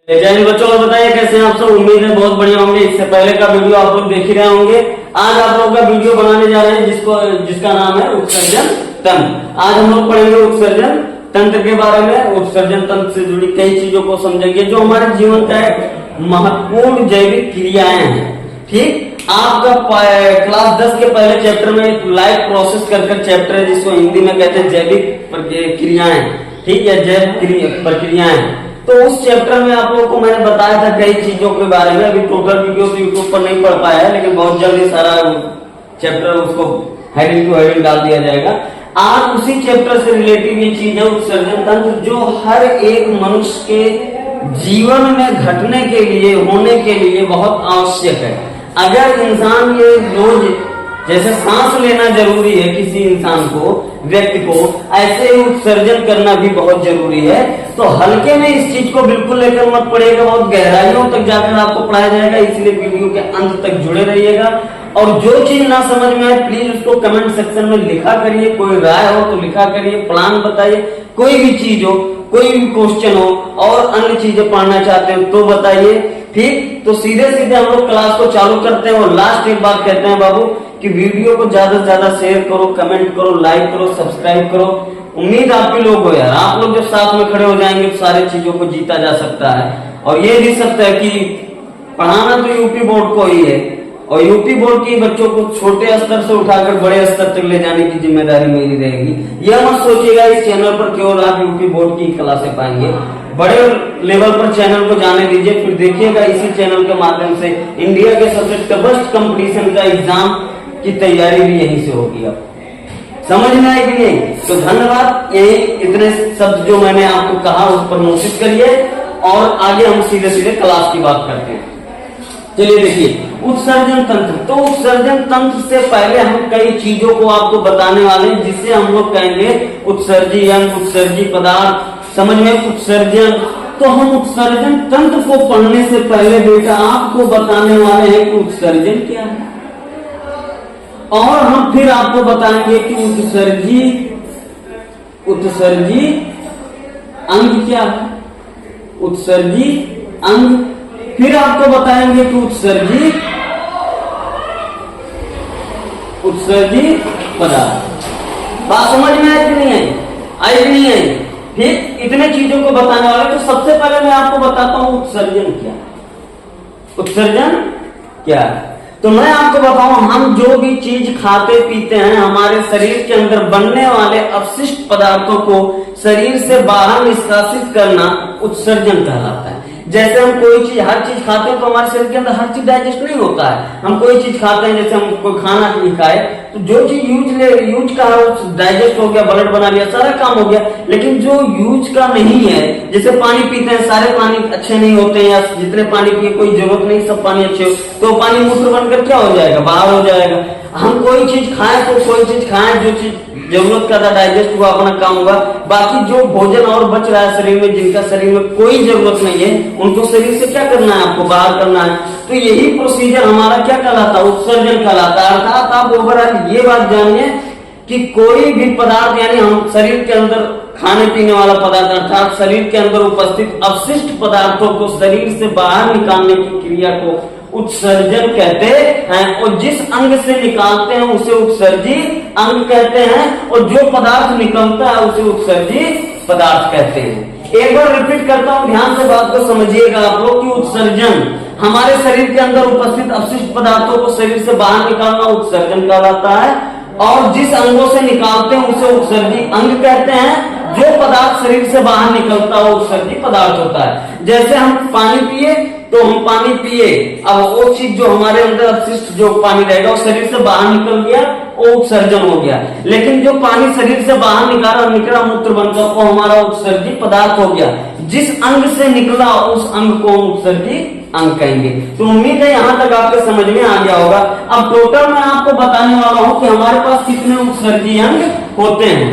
जय बच्चों, और बताइए कैसे हैं आप सब। उम्मीद है बहुत बढ़िया होंगे। इससे पहले का वीडियो आप लोग देख ही रहे होंगे। आज आप लोगों का वीडियो बनाने जा रहे हैं जिसका नाम है उत्सर्जन तंत्र। आज हम लोग पढ़ेंगे उत्सर्जन तंत्र के बारे में। उत्सर्जन तंत्र से जुड़ी कई चीजों को समझेंगे जो हमारे जीवन का एक महत्वपूर्ण जैविक क्रियाएं हैं। ठीक, आपका क्लास 10 के पहले चैप्टर में एक लाइफ प्रोसेस कर चैप्टर है जिसको हिंदी में कहते हैं जैविक क्रियाएं। ठीक है, जैव प्रक्रियाएं। तो उस चैप्टर में आप लोगों को मैंने बताया था कई चीजों के बारे में। अभी टोटल वीडियो तो यूट्यूब पर नहीं पढ़ पाया है, लेकिन बहुत जल्दी सारा चैप्टर उसको हेडिंग टू हेडिंग डाल दिया जाएगा। आज उसी चैप्टर से रिलेटिव ये चीज है उत्सर्जन तंत्र, जो हर एक मनुष्य के जीवन में घटने के लिए, होने के लिए बहुत आवश्यक है। अगर इंसान ये रोज जैसे सांस लेना जरूरी है किसी इंसान को, व्यक्ति को, ऐसे ही उत्सर्जन करना भी बहुत जरूरी है। तो हल्के में इस चीज को बिल्कुल लेकर मत पड़िएगा, बहुत गहराइयों तक जाकर आपको पढ़ाया जाएगा। इसलिए वीडियो के अंत तक जुड़े रहिएगा। और जो चीज ना समझ में आए प्लीज उसको कमेंट सेक्शन में लिखा करिए। कोई राय हो तो लिखा करिए, प्लान बताइए, कोई भी चीज हो, कोई भी क्वेश्चन हो और अन्य चीजें पढ़ना चाहते हो तो बताइए। ठीक, तो सीधे सीधे हम लोग क्लास को चालू करते हैं। और लास्ट एक बात कहते हैं बाबू कि वीडियो को ज्यादा से ज्यादा शेयर करो, कमेंट करो, लाइक करो, सब्सक्राइब करो। उम्मीद आप भी लोग हो यार, आप लोग जब साथ में खड़े हो जाएंगे तो सारी चीजों को जीता जा सकता है। और ये भी सत्य है कि पढ़ाना तो यूपी बोर्ड को ही है, और यूपी बोर्ड के बच्चों को छोटे स्तर से उठाकर बड़े स्तर तक ले जाने की जिम्मेदारी मेरी रहेगी। यह मत सोचिएगा इस चैनल पर केवल आप यूपी बोर्ड की क्लासें पाएंगे। बड़े लेवल पर चैनल को जाने दीजिए, फिर देखिएगा इसी चैनल के माध्यम से इंडिया के सबसे टफेस्ट कंपटीशन का एग्जाम की तैयारी भी यहीं से होगी। अब समझ में आए कि नहीं? तो धन्यवाद। यही इतने शब्द जो मैंने आपको कहा उस पर नोटिस करिए और आगे हम सीधे सीधे क्लास की बात करते हैं। चलिए देखिए उत्सर्जन तंत्र। तो उत्सर्जन तंत्र से पहले हम कई चीजों को आपको बताने वाले हैं जिससे हम लोग कहेंगे उत्सर्जी अंग, उत्सर्जी पदार्थ। समझ में उत्सर्जन। तो हम उत्सर्जन तंत्र को पढ़ने से पहले बेटा आपको बताने वाले हैं कि उत्सर्जन क्या है, और हम फिर आपको बताएंगे कि उत्सर्जी अंग क्या है, उत्सर्जी अंग। फिर आपको बताएंगे कि उत्सर्जी पदार्थ। बात समझ में आई कि नहीं आई? आई कि नहीं आई? फिर इतने चीजों को बताने वाले। तो सबसे पहले मैं आपको बताता हूं उत्सर्जन क्या है। उत्सर्जन क्या है तो मैं आपको बताऊं, हम जो भी चीज खाते पीते हैं, हमारे शरीर के अंदर बनने वाले अपशिष्ट पदार्थों को शरीर से बाहर निष्कासित करना उत्सर्जन कहलाता है। जैसे हम कोई चीज, हर चीज खाते हैं तो हमारे शरीर के अंदर हर चीज डाइजेस्ट नहीं होता है। हम कोई चीज खाते हैं, जैसे हम कोई खाना नहीं खाए तो जो चीज यूज का है डाइजेस्ट हो गया, ब्लड बना लिया, सारा काम हो गया। लेकिन जो यूज का नहीं है, जैसे पानी पीते हैं, सारे पानी अच्छे नहीं होते हैं, या जितने पानी पिए कोई जरूरत नहीं सब पानी अच्छे हो, तो पानी मूत्र बनकर क्या हो जाएगा, बाहर हो जाएगा। हम कोई चीज खाएं तो कोई चीज खाएं जो चीज जरूरत का था, डाइजेस्ट हुआ, अपना काम हुआ। बाकी जो भोजन और बच रहा है शरीर में, जिनका शरीर में कोई जरूरत नहीं है, उनको शरीर से क्या करना है, आपको बाहर करना है। तो यही प्रोसीजर हमारा क्या कहलाता है, उत्सर्जन कहलाता है। अर्थात आप ओवरऑल ये बात जानिए कि कोई भी पदार्थ, यानी हम शरीर के अंदर खाने पीने वाला पदार्थ, अर्थात शरीर के अंदर उपस्थित अपशिष्ट पदार्थों को शरीर से बाहर निकालने की क्रिया को उत्सर्जन कहते हैं। और जिस अंग से निकालते हैं उसे उत्सर्जी अंग कहते हैं, और जो पदार्थ निकलता है उसे उत्सर्जी पदार्थ कहते हैं। एक बार रिपीट करता हूं, ध्यान से बात को समझिएगा आप लोग कि उत्सर्जन हमारे शरीर के अंदर उपस्थित अपशिष्ट पदार्थों को शरीर से बाहर निकालना उत्सर्जन कहलाता है, और जिस अंगों से निकालते हैं उसे उत्सर्जी अंग कहते हैं। जो पदार्थ शरीर से बाहर निकलता है उत्सर्जी पदार्थ होता है। जैसे हम पानी पिए तो हम पानी पिए, अब वो चीज जो हमारे अंदर अपशिष्ट जो पानी रहेगा वो शरीर से बाहर निकल गया, वो उत्सर्जन हो गया। लेकिन जो पानी शरीर से बाहर निकला मूत्र बनकर, वो हमारा उत्सर्जी पदार्थ हो गया। जिस अंग से निकला उस अंग को उत्सर्जी अंग कहेंगे। तो उम्मीद है यहां तक आपके समझ में आ गया होगा। अब टोटल मैं आपको बताने वाला हूं कि हमारे पास कितने उत्सर्जी अंग होते हैं।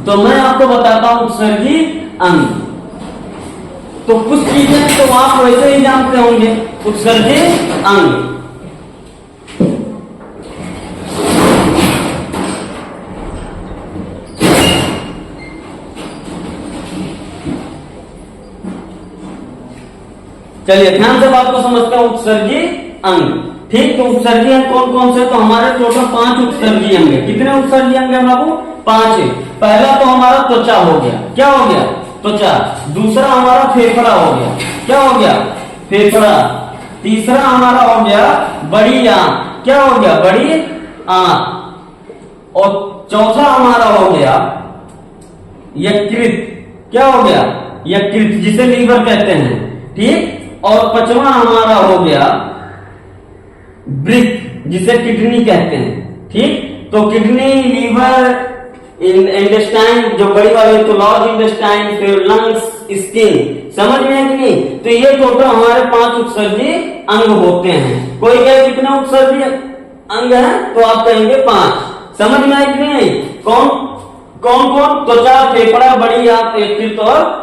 तो मैं आपको बताता हूं उत्सर्जी अंग। तो कुछ चीजें तो आप वैसे ही जानते होंगे। उत्सर्जी अंग, चलिए ध्यान से बात को समझते हैं। उत्सर्जी अंग, ठीक। तो उत्सर्जी अंग कौन कौन से? तो हमारे टोटल 5 उत्सर्जी अंग है। कितने उत्सर्जी अंग है बाबू? 5 है। पहला तो हमारा त्वचा हो गया। क्या हो गया? त्वचा। दूसरा हमारा फेफड़ा हो गया। क्या हो गया? फेफड़ा। तीसरा हमारा हो गया बड़ी आंख। क्या हो गया? बड़ी आंख। और चौथा हमारा हो गया यकृत। क्या हो गया? यकृत, जिसे लीवर कहते हैं, ठीक। और पांचवा हमारा हो गया वृक्क, जिसे किडनी कहते हैं, ठीक। तो किडनी, लीवर, इंटेस्टाइन जो बड़ी वाली, तो लार्ज इंटेस्टाइन, फिर लंग्स, स्किन। समझ में है कि नहीं? तो ये टोटल हमारे 5 उत्सर्जी अंग होते हैं। कोई कहे कितने उत्सर्जी अंग हैं? तो आप कहेंगे 5। समझ में है कि नहीं? कौन कौन कौन? त्वचा, फेफड़ा, बड़ी आंख, यकृत और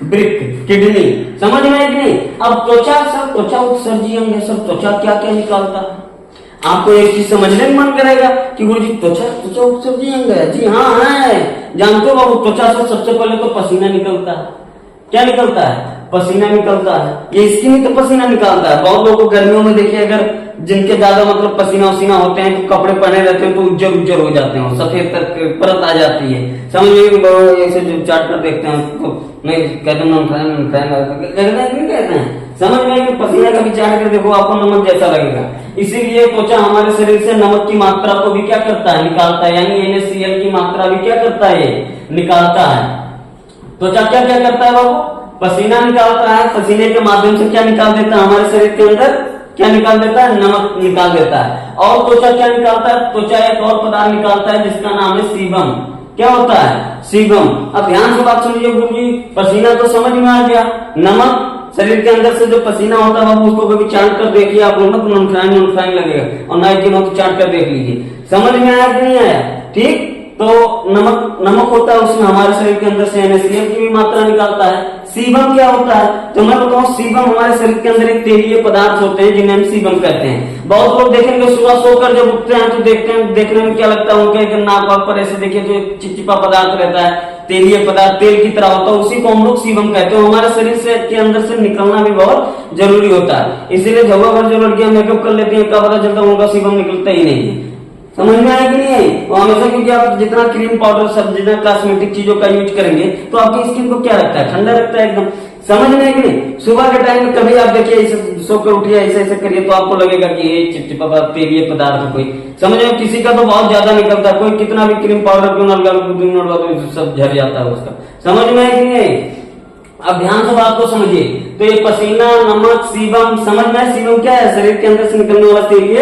वृक्क, किडनी। समझ में है कि नहीं? अब त्वचा, सब त्वचा उत्सर्जी अंग है। सब त्वचा क्या क्या निकालता है? आपको एक चीज समझने में मन करेगा कि गुरु जी त्वचा उत्सर्जी अंग है। जी हाँ है। जानते हो बाबू, त्वचा से सबसे पहले तो पसीना निकलता है। क्या निकलता है? पसीना निकलता है। ये स्किन ही तो पसीना निकालता है। बहुत लोगों को गर्मियों में देखिए, अगर जिनके ज्यादा मतलब पसीना वसीना होते हैं, तो कपड़े पहने रहते हैं तो उज्जर उज्जर हो जाते हैं, सफेद परत आ जाती है। समझ में? ऐसे जो चाट कर देखते हैं तो नहीं कहते नहीं कहते हैं। समझ में? पसीना का भी चाट कर देखो, आपको नमक जैसा लगेगा। इसीलिए त्वचा हमारे शरीर से नमक की मात्रा को भी क्या करता है? निकालता है। यानी NaCl की मात्रा भी क्या करता है? निकालता है। त्वचा क्या क्या करता है बाबू? पसीना निकालता है। पसीने के माध्यम से क्या निकाल देता है? हमारे शरीर के अंदर क्या निकाल देता है? नमक निकाल देता है। और त्वचा क्या निकालता है? त्वचा एक और पदार्थ निकालता है जिसका नाम है सीबम। क्या होता है? सीबम। अब ध्यान से बात सुनिए गुरु जी, पसीना तो समझ में आ गया। नमक, शरीर के अंदर से जो पसीना होता है बाबू, उसको कभी चाट कर देखिए आप लोग, मत नॉन लगेगा, और ना कि मत चाट कर देख लीजिए। समझ में आया कि नहीं आया? ठीक। तो नमक होता है, उसमें हमारे शरीर के अंदर से NaCl की भी मात्रा निकालता है। सीबम क्या होता है? तो मैं बताऊं, सीबम हमारे शरीर के अंदर एक तेलीय पदार्थ होते हैं जिन्हें हम सीबम कहते हैं। बहुत लोग देखेंगे सुबह सोकर जब उठते हैं तो देखते हैं, देखने में क्या लगता है उनके नाक वाक पर ऐसे देखिए तो चिपचिपा पदार्थ रहता है, तेलीय पदार्थ तेल की तरह होता है, उसी को हम लोग सीबम कहते हैं। हमारे शरीर से के अंदर से निकलना भी बहुत जरूरी होता है। इसीलिए झगड़ा भर जो लड़कियां मेकअप कर लेती है, क्या पता चलता है उनका सीबम निकलता ही नहीं है। समझ में आया कि नहीं आई? वो हमेशा, क्योंकि आप जितना क्रीम पाउडर सब जितना कॉस्मेटिक चीजों का यूज करेंगे तो आपकी स्किन को क्या रखता है? ठंडा रखता है एकदम। समझ में है कि नहीं? सुबह के टाइम में कभी आप देखिए ऐसे सोकर उठिए, ऐसे ऐसे करिए तो आपको लगेगा कि ये चिपचिपा तेलीय पदार्थ है कोई। समझ में? किसी का तो बहुत ज्यादा निकलता है, कोई कितना भी क्रीम पाउडर क्यों ना लगा तो सब झड़ जाता है उसका। समझ में है कि नहीं? अब ध्यान से बात को समझिए। तो ये पसीना, नमक, सीबम, समझ में? सीबम क्या है? शरीर के अंदर से निकलने वाला तेलीय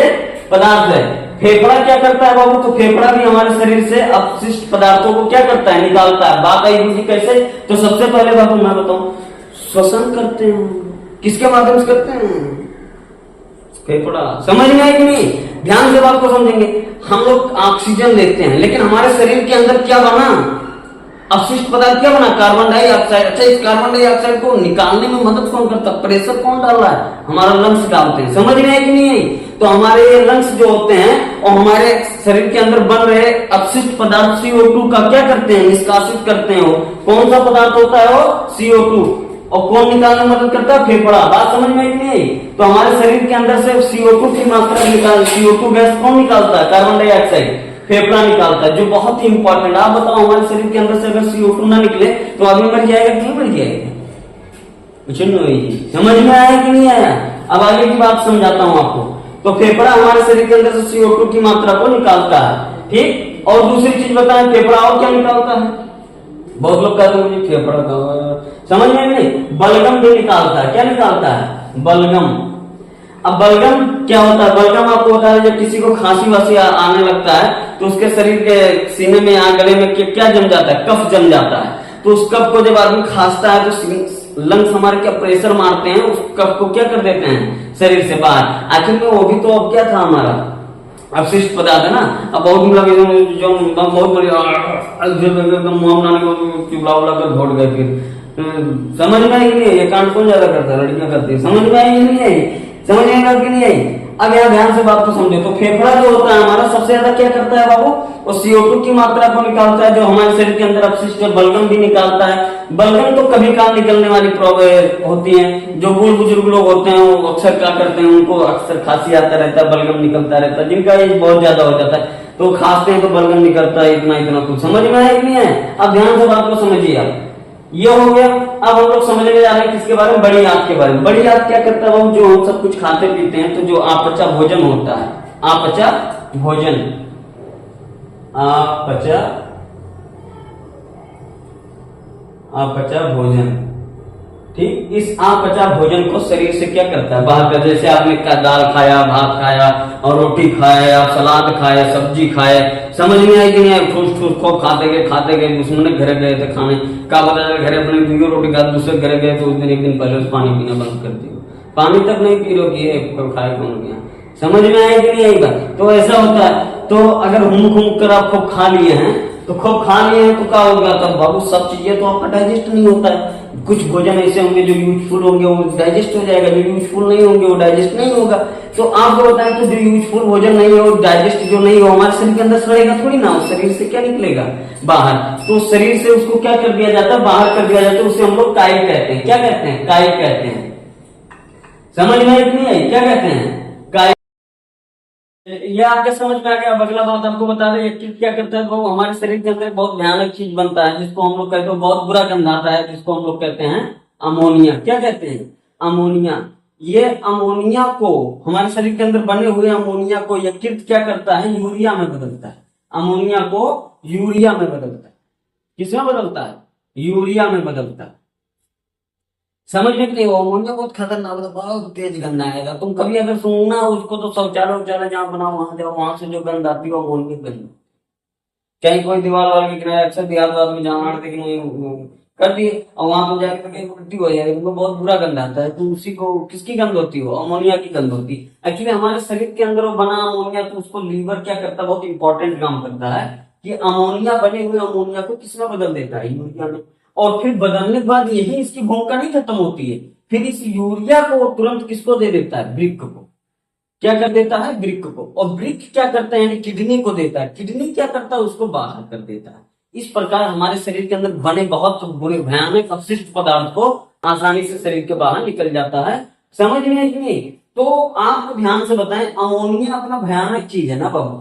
पदार्थ है। फेफड़ा क्या करता है बाबू? तो फेफड़ा भी हमारे शरीर से अपशिष्ट पदार्थों को क्या करता है? निकालता है। बात आई गुरु जी कैसे? तो सबसे पहले बाबू मैं बताऊं, श्वसन करते हैं। किसके माध्यम से करते हैं? फेफड़ा। समझ में है कि नहीं? ध्यान से बात को समझेंगे। हम लोग ऑक्सीजन लेते हैं, लेकिन हमारे शरीर के अंदर क्या बना? अपशिष्ट पदार्थ क्या बना? Carbon dioxide. अच्छा, इस कार्बन डाइऑक्साइड को निकालने में मदद कौन करता? प्रेशर कौन डाल रहा है? हमारा लंग्स डालते हैं। समझ में है कि नहीं? तो हमारे ये लंग्स जो होते हैं और हमारे शरीर के अंदर बन रहे अपशिष्ट पदार्थ CO2 का क्या करते हैं? निष्कासित करते हैं। वो कौन सा पदार्थ होता है? वो CO2। और कौन निकालने में मदद करता है? फेफड़ा। बात समझ में नहीं? तो हमारे शरीर के अंदर से CO2 की मात्रा निकाल, CO2 गैस कौन निकालता है? कार्बन डाइऑक्साइड फेफड़ा निकालता है, जो बहुत ही इंपॉर्टेंट। आप बताओ, हमारे शरीर के अंदर से अगर CO2 ना निकले तो आदमी मर जाएगा कि नहीं मर जाएगा? कुछ नहीं। समझ में आया कि नहीं आया? अब आगे की बात समझाता हूं आपको। तो फेफड़ा हमारे शरीर के अंदर से CO2 की मात्रा को निकालता है, ठीक। और दूसरी चीज बताएं, फेफड़ा और क्या निकालता है? बहुत लोग कहते हैं मुझे फेफड़ा का समझ में नहीं। बलगम भी निकालता है। क्या निकालता है? बलगम। अब बलगम क्या होता है? बलगम आपको होता है जब किसी को खांसी वासी आने लगता है तो उसके शरीर के सीने में या गले में क्या जम जाता है? कफ जम जाता है। तो उस कफ को जब आदमी खांसता है तो लंग्स हमारे क्या प्रेशर मारते हैं, उस कफ को क्या कर देते हैं शरीर से बाहर। आखिर में वो भी तो अब क्या था? हमारा अपशिष्ट पदार्थ है ना। अब बहुत जो बहुत बढ़िया मुंह बनाने को चिबड़ा उबड़ा कर घोट गए। फिर समझ में आई कि नहीं? ये कांड कौन ज्यादा करता है? लड़कियां करती है। समझ में आई कि नहीं आई? समझ में आई कि नहीं आई? अब यहाँ ध्यान से बात को समझो। तो फेफड़ा जो होता है हमारा सबसे ज्यादा क्या करता है बाबू, वो CO2 की मात्रा को निकालता है, जो हमारे शरीर के अंदर अपशिष्ट बलगम भी निकालता है। बलगम तो कभी काल निकलने वाली प्रॉब्लम होती है। जो बूढ़ बुजुर्ग लोग होते हैं वो अक्सर क्या करते हैं, उनको अक्सर खांसी आता रहता है, बलगम निकलता रहता है, जिनका एज बहुत ज्यादा हो जाता है तो खांसते हैं तो बलगम निकलता है, इतना इतना कुछ। समझ में आया कि नहीं है? अब ध्यान से बात को समझिए आप। ये हो गया। अब हम लोग समझने जा रहे हैं किसके बारे में, बड़ी आंत के बारे में। बड़ी आंत क्या करता है बाबू, जो हम सब कुछ खाते पीते हैं तो जो अपचा भोजन होता है, अपचा भोजन, अपचा अपचा भोजन, ठीक, इस अपचा भोजन को शरीर से क्या करता है, बाहर कर। जैसे आपने दाल खाया, भात खाया और रोटी खाया, आप सलाद खाए, सब्जी खाए, समझ में आई कि नहीं? ठूस ठूस को खाते गए दुश्मन के घर गए थे खाने का, बता घर अपने दूसरी रोटी खा, दूसरे घर गए तो उस दिन एक दिन पहले उस पानी पीना बंद कर दियो, पानी तक नहीं पी लो कि खाए कौन गया। समझ में आया कि नहीं आई बात? तो ऐसा होता है। तो अगर हुम कर आप खूब खा लिए हैं तो खूब खा लिए हैं तो क्या हो गया, तब बाबू सब चीजें तो आपका डाइजेस्ट नहीं होता है। कुछ भोजन ऐसे होंगे जो यूजफुल होंगे वो डाइजेस्ट हो जाएगा, जो यूजफुल नहीं होंगे वो डाइजेस्ट नहीं होगा। तो आपको बताएं तो जो यूजफुल भोजन नहीं है वो डाइजेस्ट जो नहीं हो हमारे शरीर के अंदर सड़ेगा थोड़ी ना, उस शरीर से क्या निकलेगा बाहर। तो शरीर से उसको क्या कर दिया जाता है, बाहर कर दिया जाता है। उसे हम लोग काई कहते हैं। क्या कहते हैं? काई कहते हैं। समझ में इतनी आई? क्या कहते हैं? काई। ये आपके समझ में आ गया। अब अगला बात आपको बता दें, यकृत क्या करता है, वो हमारे शरीर के अंदर बहुत भयानक चीज बनता है जिसको हम लोग कहते हैं, बहुत बुरा गंध आता है जिसको हम लोग कहते हैं अमोनिया। क्या कहते हैं? अमोनिया। ये अमोनिया को, हमारे शरीर के अंदर बने हुए अमोनिया को यकृत क्या करता है, यूरिया में बदलता है। अमोनिया को यूरिया में बदलता है। किसमें बदलता है? यूरिया में बदलता है। समझ में नहीं? अमोनिया बहुत खतरनाक होता है, बहुत तेज गंध आएगा। तुम कभी अगर सुनना उसको तो शौचालय उचालय जहाँ बनाओ वहां जाओ, वहां से जो गंध आती है वो अमोनिया गंध। कहीं कोई दीवार वाल के किनारे अक्सर देहात में जहाँ कर दिए और वहां पर जाकर कहीं उल्टी हो जाएगी, तो बहुत बुरा गंध आता है। तो उसी को किसकी गंध होती है? अमोनिया की गंध होती है। एक्चुअली हमारे शरीर के अंदर वो बना अमोनिया, तो उसको लीवर क्या करता है, बहुत इंपॉर्टेंट काम करता है कि अमोनिया बने हुए अमोनिया को किसमें बदल देता है, यूरिया में। और फिर बदलने के बाद यही इसकी भूमिका नहीं खत्म होती है, फिर इस यूरिया को तुरंत किसको दे देता है, वृक्क को। क्या कर देता है? वृक्क को। और वृक्क क्या करता है, यानी किडनी को देता है। किडनी क्या करता है, उसको बाहर कर देता है। इस प्रकार हमारे शरीर के अंदर बने बहुत बुरे भयानक अपशिष्ट पदार्थ को आसानी से शरीर के बाहर निकल जाता है। समझ में कि नहीं? तो आप ध्यान से बताएं, अमोनिया अपना भयानक चीज है ना बाबू,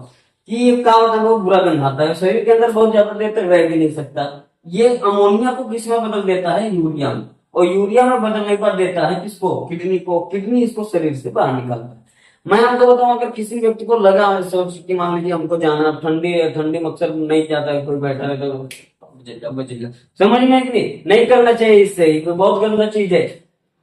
कि ये क्या होता है, बहुत बुरा गंध आता है, शरीर के अंदर बहुत ज्यादा देर तक रह भी नहीं सकता। ये अमोनिया को किस में बदल देता है, यूरिया में। और यूरिया में बदलने पर देता है किसको, किडनी को। किडनी इसको शरीर से बाहर निकालता है। मैं आपको बताऊं, अगर किसी व्यक्ति को लगा सोच कि मान लीजिए हमको जाना, ठंडी में अक्सर नहीं जाता है, कोई बैठा है तो समझ में कि नहीं करना चाहिए। इससे कोई बहुत गंदा चीज है,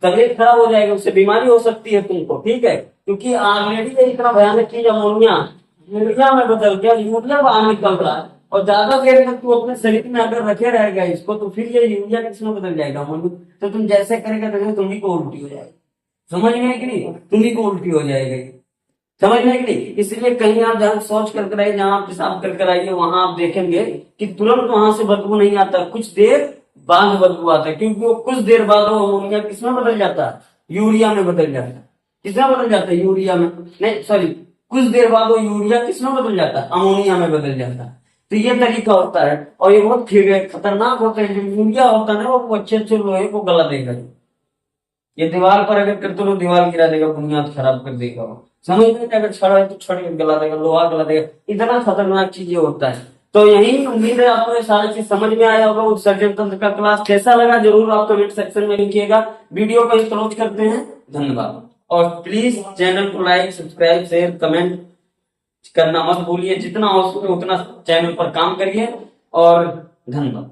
तबीयत खराब हो जाएगी, उससे बीमारी हो सकती है तुमको, ठीक है। क्योंकि ऑलरेडी इतना भयानक चीज अमोनिया यूरिया में बदल गया, यूरिया बाहर निकल रहा है। और ज्यादा देर तक तू अपने शरीर में अगर रखे रहेगा इसको, तो फिर ये यूरिया किसमें बदल जाएगा, अमोनिया। तो तुम जैसे करेगा तो तुम्ही को उल्टी हो जाएगी। समझ में कि नहीं? तुम्ही को उल्टी हो जाएगी। समझ में कि नहीं? इसलिए कहीं आप जहाँ शौच करके आइए, जहाँ आप पेशाब करके आइए, वहां आप देखेंगे कि तुरंत वहां से बदबू नहीं आता, कुछ देर बाद बदबू आता है। क्योंकि वो कुछ देर बाद वो अमोनिया किसमें बदल जाता है, यूरिया में बदल जाता है। किसमें बदल जाता है, यूरिया में। नहीं सॉरी, कुछ देर बाद वो यूरिया किसमें बदल जाता है, अमोनिया में बदल जाता है। तो ये तरीका होता है। और ये बहुत खतरनाक होता है। जो यूरिया होता है ना, वो अच्छे अच्छे लोहे को गला देगा। ये दीवार पर अगर करते तो दीवार गिरा देगा, बुनियाद खराब कर देगा। समझ में? अगर छड़ा है तो छड़ गला देगा, लोहा गला देगा। इतना खतरनाक चीजें होता है। तो यही उम्मीद है आपको ये सारी चीज समझ में आया होगा। उत्सर्जन तंत्र का क्लास कैसा लगा जरूर आप कमेंट सेक्शन में लिखिएगा। वीडियो को क्लोज करते हैं, धन्यवाद। और प्लीज चैनल को लाइक, सब्सक्राइब, शेयर, कमेंट करना मत भूलिए। जितना हो सके उतना चैनल पर काम करिए और धन्यवाद।